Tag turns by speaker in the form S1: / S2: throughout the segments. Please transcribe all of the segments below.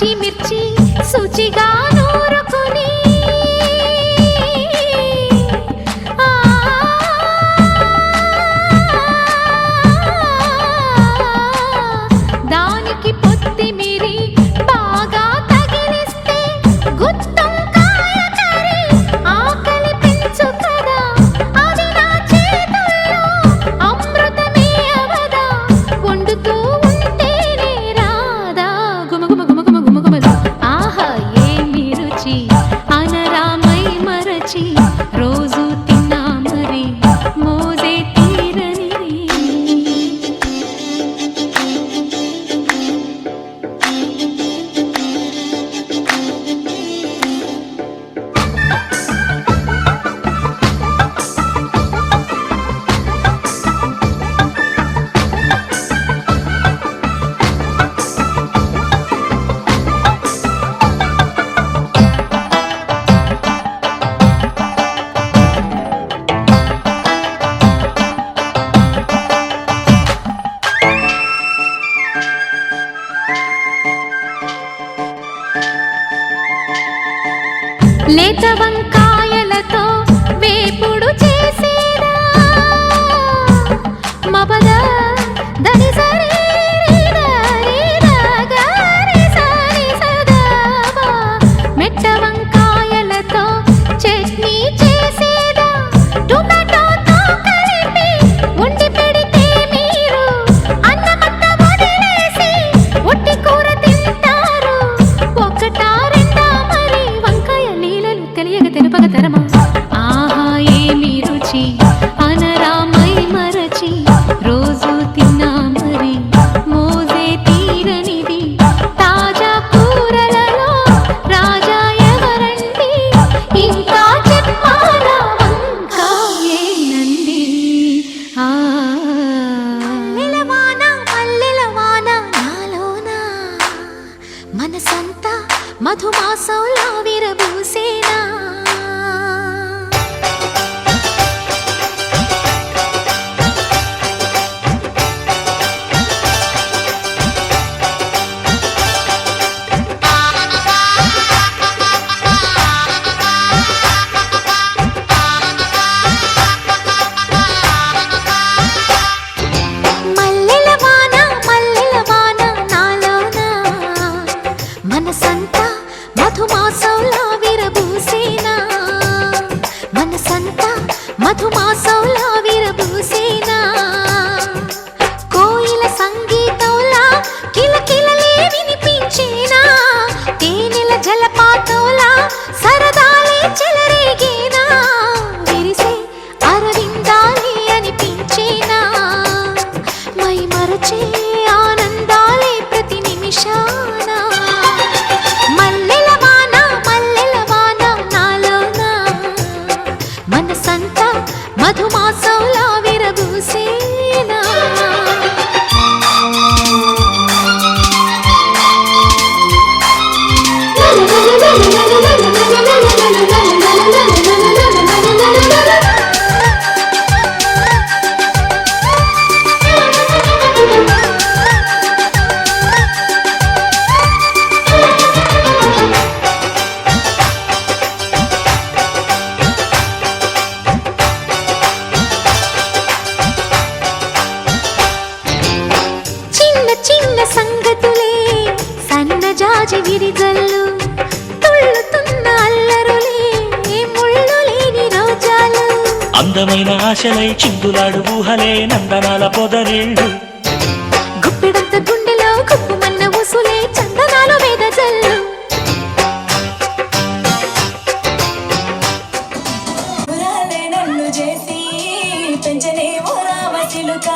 S1: పచ్చిమిర్చి శుచిగా నూరుకుని దానికి పొత్తిమిరి బాగా తగిలిస్తే గుత్తొంకాయ కర్రీ ఆకలి పెంచు కదా, అది నా చేతుల్లో అమృతమే అవదా, వండుతూ ఉంటేనే రాదా గుమగుమ గుమగుమ గుమగుమలు. ఆహా ఏమి రుచి అనరామై మరచి రోజు తిన్నా మరి మోజే తీరని. లేత వంకాయలతో వేపుడు చేసేదా మబద దని సరి మెట్ట వంకాయలతో చట్నీ చేసేదా, టొమాటోతో కలిపి వండి పెడితే మీరు అన్నమంత వదిలేసి ఒట్టి కూర తింటారు. ఒకటా రెండా మరి వంకాయ లీలలు తెలియక తెలుపక తరమా. ఆహా ఏమి రుచి అనరామై మరచి రోజు తిన్నా మరి మోజే తీరనిది. తాజా కూరలలో రాజా ఎవరండి, ఇంకా చెప్పాలా వంకాయేనండి. మల్లెలవాన మల్లెలవాన నాలోన మనసంతా మధుమాసంలా విరబూసేనా. మల్లెలవాన మల్లెలవాన నాలోన మనసంతా మధుమాసంలా విరబూసేనా, మనసంతా మధుమాసంలా విరబూసేనా. కోయిల సంగీతంలా కిలకిలలే వినిపించేనా, తేనెల జలపాతంలా సరదాలే చెలరేగేనా, విరిసే అరవిందాలే అనిపించేనా, మై మరచే ఆనందాలే ప్రతి నిమిషాన. మల్లెలవాన మల్లెలవాన నాలోన మనసంతా మధుమాసంలా విరబూసేనా. చిన్న చిన్న సంగతులే సన్నజాజి విరిజల్లు, తుళ్ళుతున్న అల్లరులే ముళ్ళు లేని రోజాలు,
S2: అందమైన ఆశలై చిందులాడు ఊహలే నందనాల పొదరిళ్ళు,
S1: గుప్పిడంత గుండెలో గుప్పుమన్న ఉసులే చందనాలు వేదజల్లు.
S3: నన్ను చేసి పెంచనే ఓరావసిలుక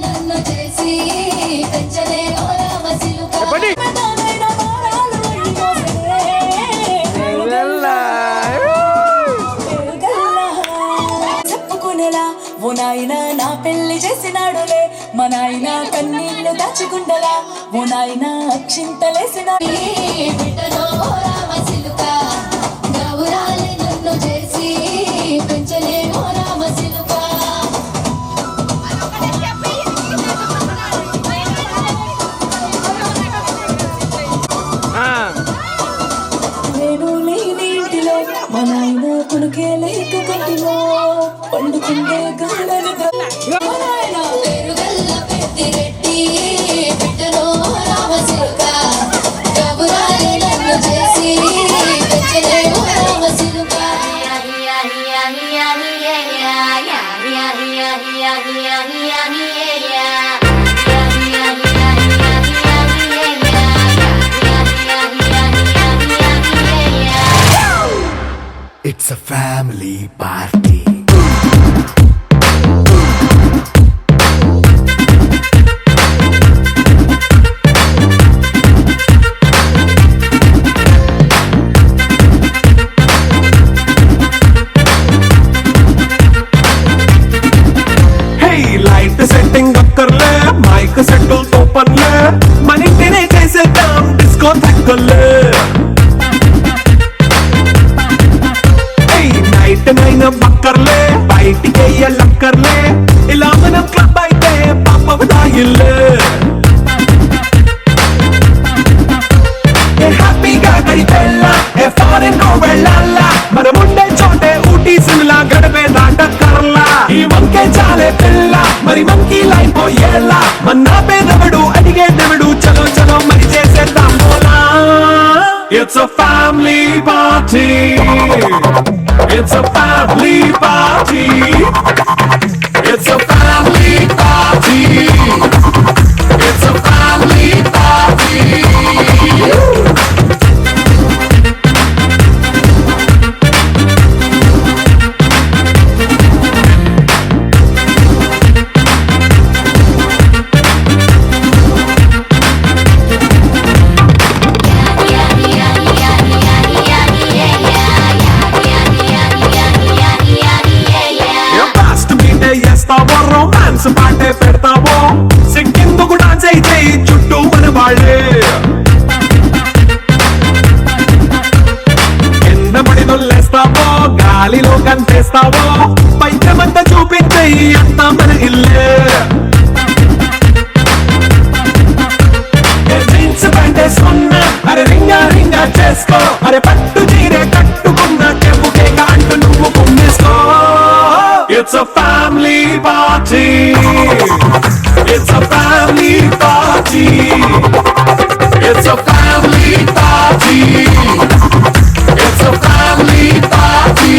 S3: నన్ను చేసి పెంచలే ఓ రామచిలుక. పెదాలైన మారాలు అల్లి మోసలే. చెప్పుకునేలా ఓ నాయన నా పెళ్లి చేసినాడులే, మా నాయన కన్నీళ్లు దాచుకుండలా, ఓ నాయన అక్షింతలేసిన బిడ్డలో రామచిలుక. గౌరాలి నన్ను చేసి పెంచలే ఓ రామచిలుక. నేను లేని ఇంటిలో మా నాయన కొడుకే లేక గట్టిలో పండుకుండే గాలని మా నాయన పెరుగల్ల పెద్దిరెడ్డి బిడ్డలో రామచిలుక. గబురాలి నన్ను చేసి పెంచలే ఓ రామచిలుక.
S4: It's a family party. Hey, light setting akkర్లే, మైక్ సెట్టుల్ తో పన్లే, మనింటినే చేసేద్దాం డిస్కో థక్కర్లే. నైట్ నైన్ బక్కర్లే, బయటికి లక్కర్లే, ఇలా మనం క్లబ్ అయితే పాప దాయిల్లే. హ్యాపీగా గడిపెళ్ళా, ఫారెన్ కో వెళ్ళాలా, మనం ఉండే చోటే ఊటీ సిమ్లా గడిపే దాటక్కర్లా. ఈ వంకే చాలే పిల్ల, మరి మంకీ లైఫ్ ఏళ్ళ, మన్నా పేదవడు అడిగేదెవడు, చలో చలో మరి చేసేద్దాం మోలా. It's a family party. It's a family party. It's a family party. It's a family party. Romance పాటే పెడతావో, సిక్కిందుకు డాన్స్ అయితే చుట్టూ మన వాళ్ళే. కింద పడి దొల్లేస్తావో, గాలిలో కంటేస్తావో, పైకమంతా చూపించే అంతా మన ఇల్లే. జీన్స్ ప్యాంటేసుకున్నా, అరే రింగా రింగా చేసుకో, అరే పట్టు చీరే కట్టుకున్న చెప్పుకే అంటూ నువ్వు కుమ్మేసుకో. It's a family party. It's a family party. It's a family party. It's a family party.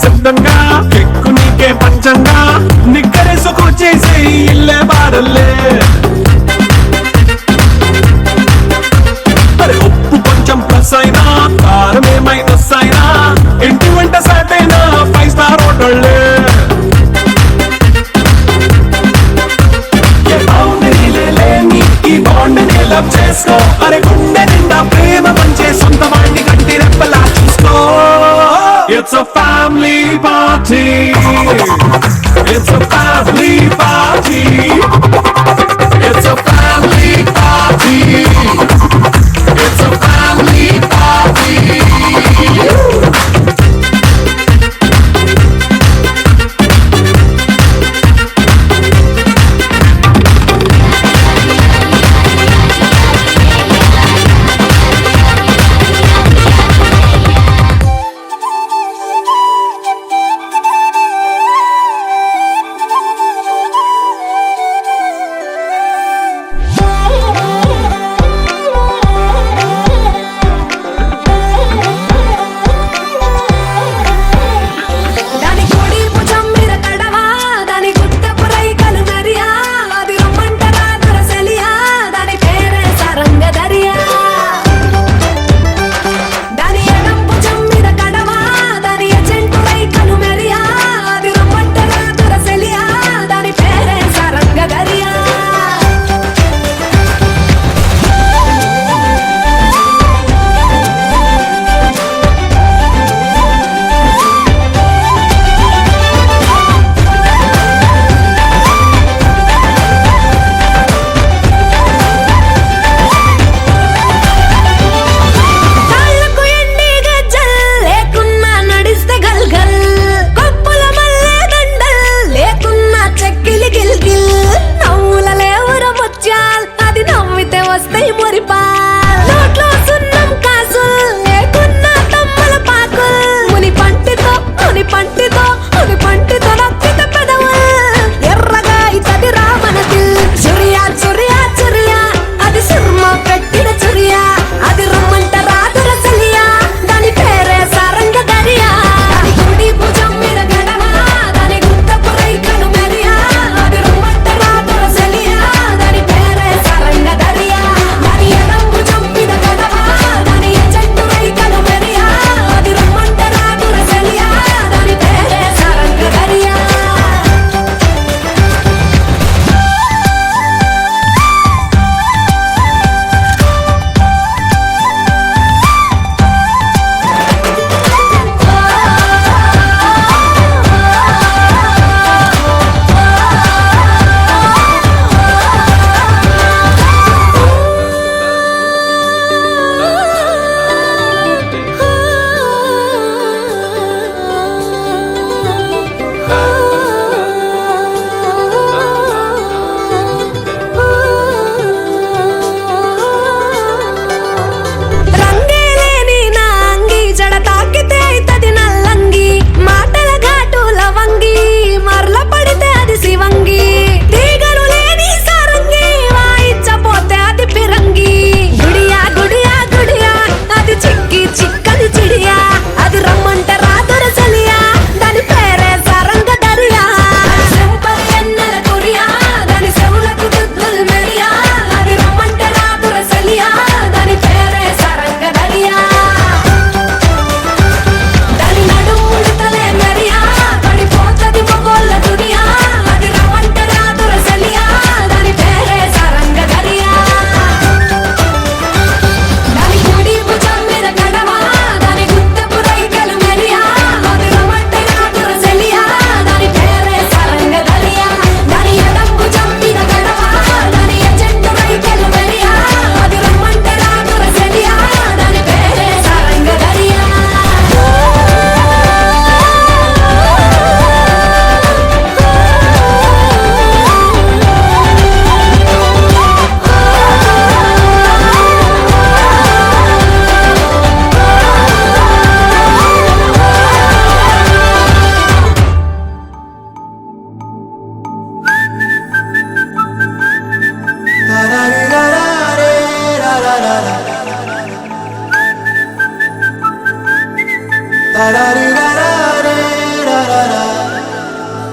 S4: సిద్ధంగా కెక్కు నీకే పంచంగా, నిక్కరేసుకొచ్చేసి ఇల్లే బారల్లే. అరే ఉప్పు కొంచెం ప్లస్ అయినా, కారమే మైనస్ అయినా, ఇంటి వంట సాటైనా 5 స్టార్ హోటళ్ళే. ఈ బాండ్ ని లవ్ చేసుకో, అరే గుండె నిండా ప్రేమ పంచే సొంత వాడిని కంటి రెప్పలా చూసుకో. It's a family party. It's a family party. It's a family party. It's a family party.
S3: వస్తాయి మురిపా నోట్లో సున్నం కాసు లేకున్నా తమ్మల పాకు ముని పంటితో నొక్కిత పెదవు ఎర్రగా ఇతడి రామనది చురియా అది సుర్మ పెట్టిన చురియా అది రమ్మంట రాదుర సలియా దాని పేరే సారంగ దరియా దాని గుడి భుజం మీద గడవా దాని గుంటపు రైకను మెరియా అది రమ్మంట రాదుర సలియా దాని పేరే సారంగ దరియా దాని ఎడం భుజం మీద గడవా దాని ఎజెంటు రైకను మెరియా అది రమ్మంట రాదుర సలియా దాని పేరే సారంగ దరియా రంగేలేని నా అంగి జడ తాకితే అయితది నల్లంగి మాటల ఘాటు లవంగి మరల పడితే అది శివంగి తీగలు లేని సారంగి వాయించపోతే అది పిరంగి గుడియా అది చిక్కని చిడియా అది రమ్మంట రాదుర చలియా దాని పేరే సారంగ దరియా సెంపర్ ఎన్నెల కొరియా దాని సెవులకు దుద్దులు మెరియా అది రమ్మంట రాదుర చలియా దాని పేరే సారంగ దరియా దాని నడుముడితలే మెరియా పడిపోతది మొగోళ్ళ దునియా అది రమ్మంట రాదుర చలియా దాని పేరే సారంగ దరియా దాని గుడి భుజం మీద గడవా దాని గుత్తపు రైకలు మెరియా అది రమ్మంట రాదుర చలియా దాని పేరే సారంగ దరియా దాని ఎడం భుజం మీద గడవా దాని ఎజెంటు రైకలు మెరియా అది రమ్మంట రాదుర చలియా దాని పేరే సారంగ దరియా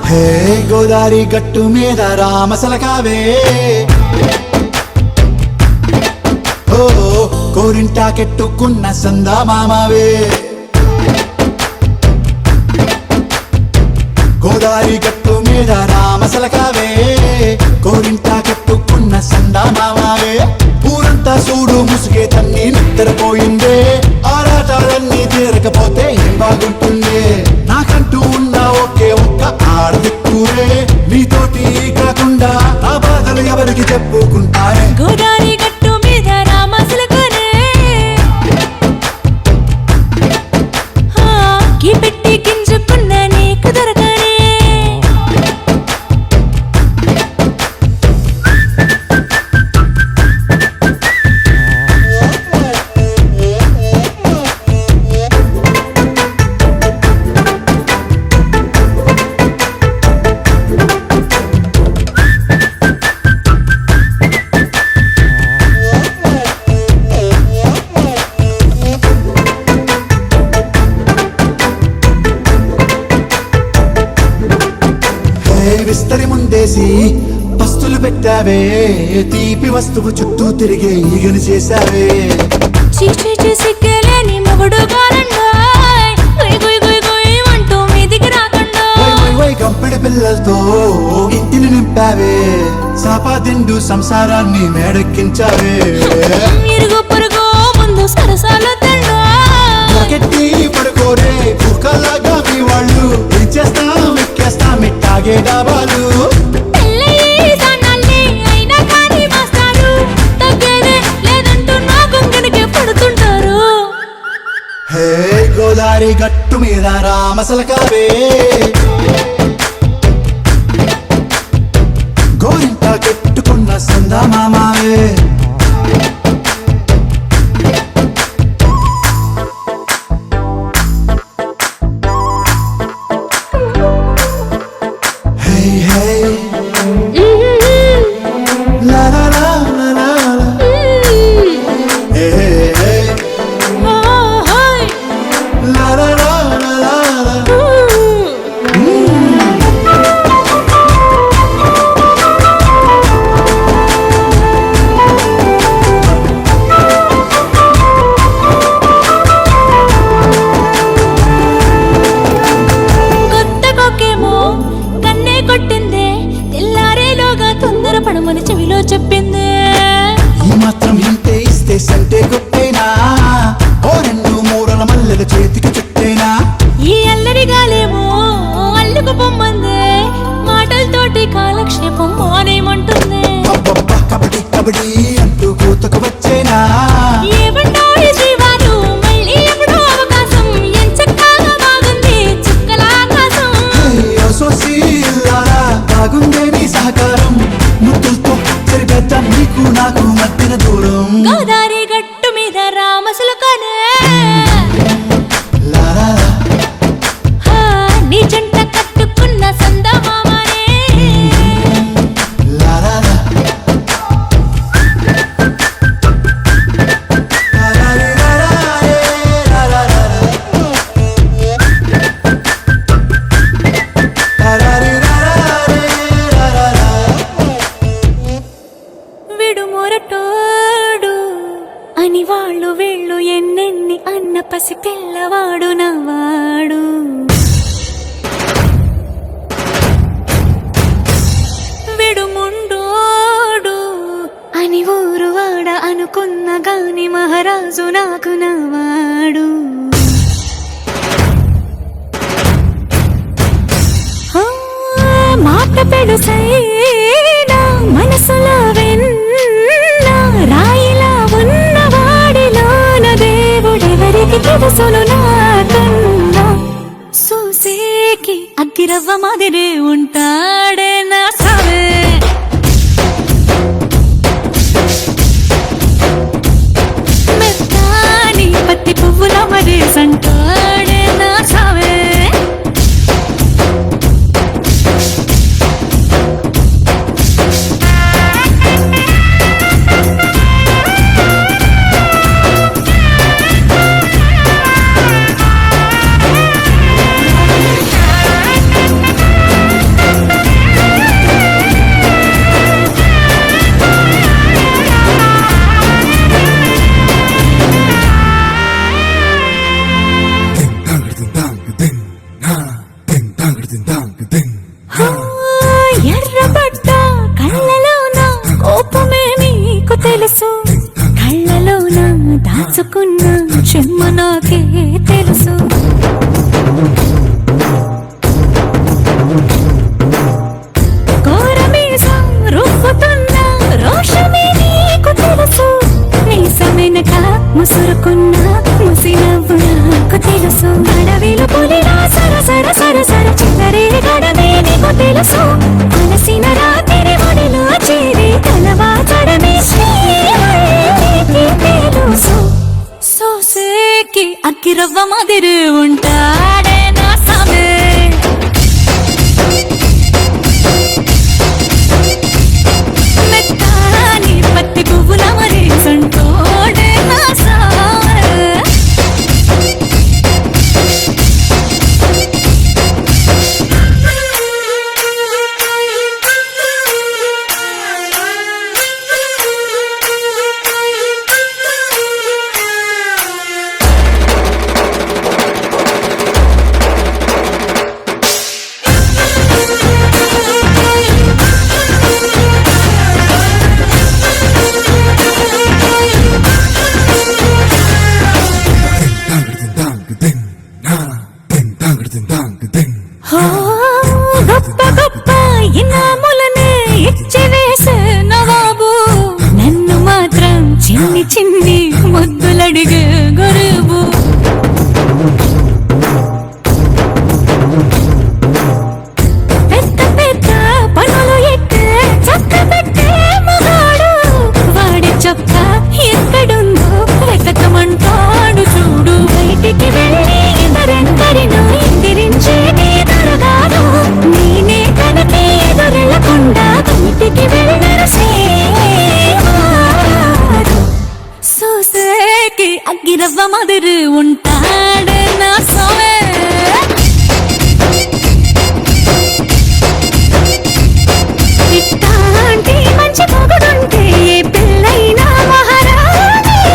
S5: హే గోదారి గట్టు మీద రామసలకావే ఓ కోరింటాకెట్టుకున్న సందా మామావే గోదారి గట్టు మీద రామసలకావే కోరింటాకెట్టుకున్న సందా మామావే ఊరంతా చూడు ముసుగే తన్ని నిద్రపోయిందే ఆరాటాలన్నీ తీరకపోతే ఏం బాగుంటుందే నాకంటూ ఉన్న ఒకే ఒక్క ఆడదిక్కురే నీతోటి కాకుండా నా బాధలు ఎవరికి చెప్పుకుంటారే
S3: గోదారి గట్టు మీద రామసలకనే కీ పెట్టి గింజుకున్న నీకు దొరకనే
S5: విస్తరి ముందేసి పస్తులు పెట్టావే తీపి వస్తువు చుట్టూ తిరిగే ఈగను చేశావే
S3: చీచి సిగ్గలేని మొగుడు గారండాయ్ గుయ్ గుయ్ గుయ్ గుయ్ అంటూ మీదికి రాకండా
S5: వై గంపెడి పిల్లలతో ఇంటిని నింపావే సాపాదిండు సంసారాన్ని మేడెక్కించావే
S3: ఇరుగు పొరుగు ముందు సరసాలు తండా
S5: గట్టి పడుకోరే కుక్కలాగా మీ వాళ్ళు ఏం చేస్తాం ఎక్కేస్తాం ఇట్టాగే డాబాలు హే గోదారి గట్టు మీద రామసలకావే గోరింట కెట్టుకున్న సందా మామావే
S1: చిలుకనే
S5: లా లా లా,
S1: హా, నీ జంట కట్టుకున్న సందమామనే
S5: లా లా లా.
S1: విడు మొరటోడు అని వాళ్ళు వీళ్ళు ఎన్నెన్ని అన్న పసి పిల్లవాడు నవ్వాడు విడు ముండోడు అని ఊరు వాడ అనుకున్న గాని మహారాజు నాకు నవ్వాడు ఆ, మాట పెడుసైనా మనసులో వెన్న రాయిలా ఉన్నవాడిలోన దేవుడెవరికి తెలుసును నాకన్నా సూసేకి అగ్గిరవ్వ మాదిరే ఉంటాడే నా సావే మెత్తాని పత్తి పువ్వుల మరే సంటాడే నా సావే ఎర్రబడ్డ కళ్ళలోన కోపమే నీకు తెలుసు కళ్ళలోన దాచుకున్న చెమ్మ నాకే తెలుసు కోరమీసం రుబ్బుతున్న రోషమే నీకు తెలుసు మీసమెనక ముసురుకున్న ముసినవ్వు నాకు తెలుసు అడవిలో పులిలా సరసర సరసర చిల్లరే గడమే నీకు తెలుసు అలసిన రాత్రి ఒడిలో చేరి తలవాచడమే శ్రీకి తెలుసు సోసేకి అగ్గిరవ్వ మాదిరి ఉంటాడే నా సామే మెత్తాని పత్తి పువ్వుల మరీ సంటోడే నా సామే హో, గొప్ప గొప్ప ఇనాములనే ఇచ్చి వేసే నవాబు నన్ను మాత్రం చిన్ని చిన్ని ముద్దులడిగే గురువు పెద్ద పెద్ద పనులు ఎట్టే చక్క పెట్టే మగాడు వాడి చొక్క ఎక్కడుందో వెతకమంటాడు చూడు బయటికి వెళ్ళి ఇద్దరెందరినో ఇందిరించే దొరగాడు నేనే కనకే ఎదురెళ్ళకుండా బయటికి వెళ్ళరు సోసేకి అగ్గిరవ్వ మాదిరి ఉంటాడే నా సోమే ఇట్లాంటి మంచి మొగుడుంటే ఏ పిల్లైనా మహారాణి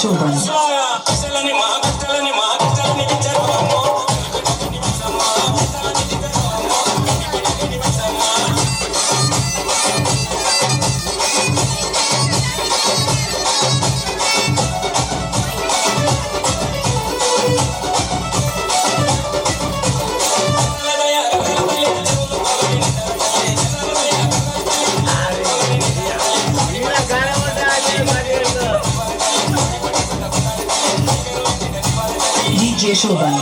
S6: శోభన్ DJ శోభన్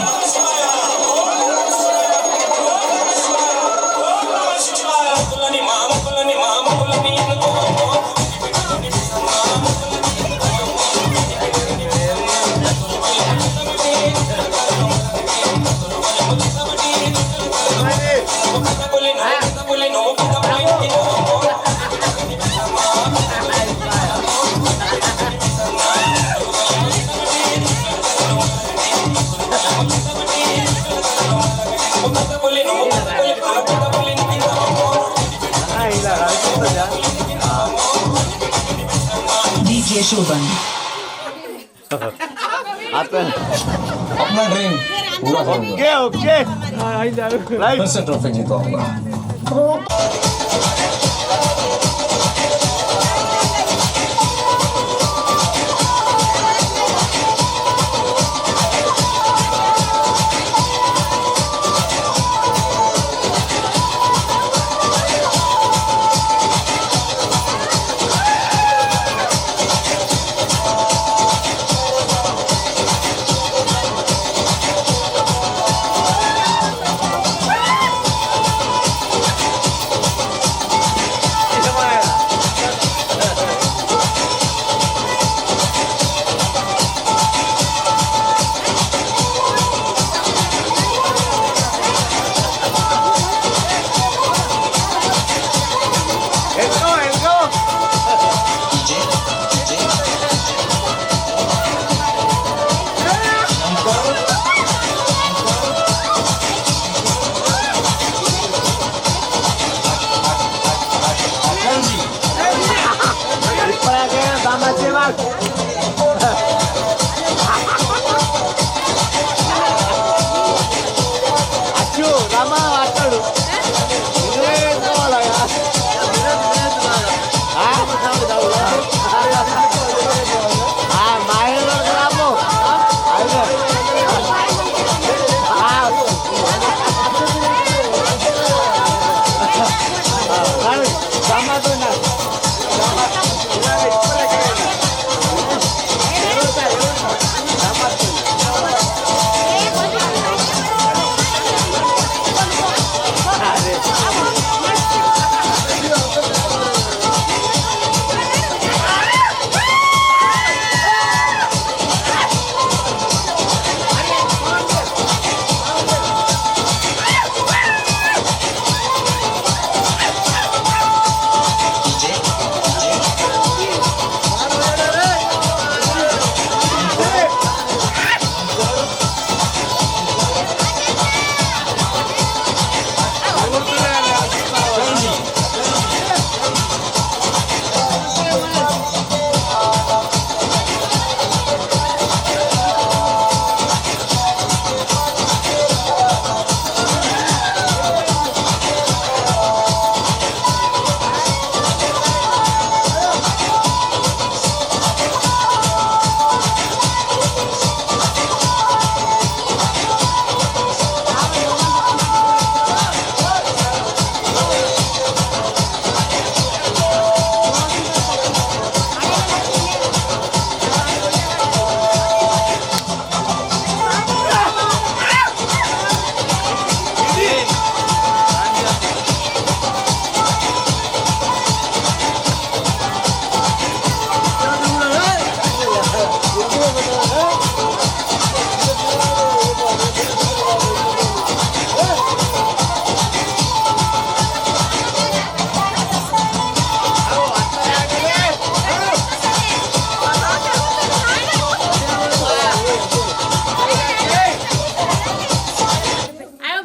S6: DJ शोभन
S7: अपना ड्रीम पूरा करूंगा।
S4: ओके राइट
S7: फिर से trophy जीतूंगा।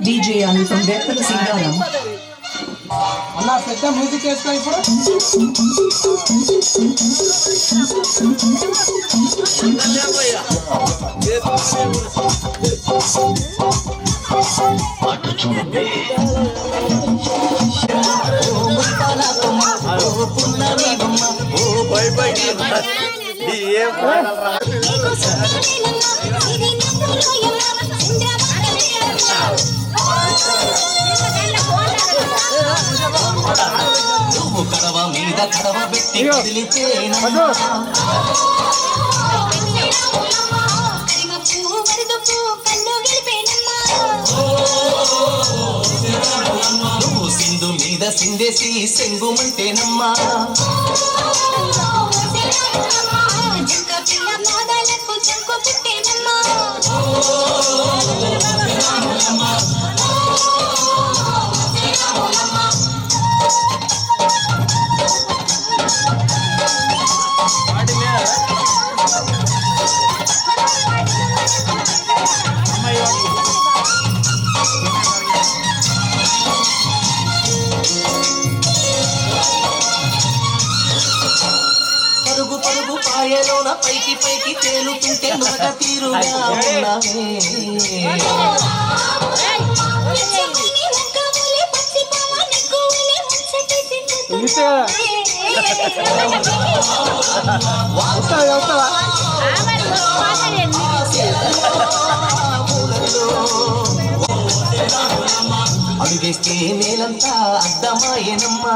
S6: DJ Anu from Veppala Singaram.
S7: అన్న
S8: పెద్ద మ్యూజిక్ వేసుకో ఇప్పుడు.
S9: నువ్వు కడవ మీద కడవ పెట్టి కదిలితే నువ్వు సింధు మీద సిందేసి సెంగుమంటేనమ్మా. పరుగు పరుగు పాయలోన పైకి పైకి తేలుతుంటే నొరక తీరుగా ఉన్నావే. అడుగేస్తే నేలంతా అద్దమాయనమ్మా.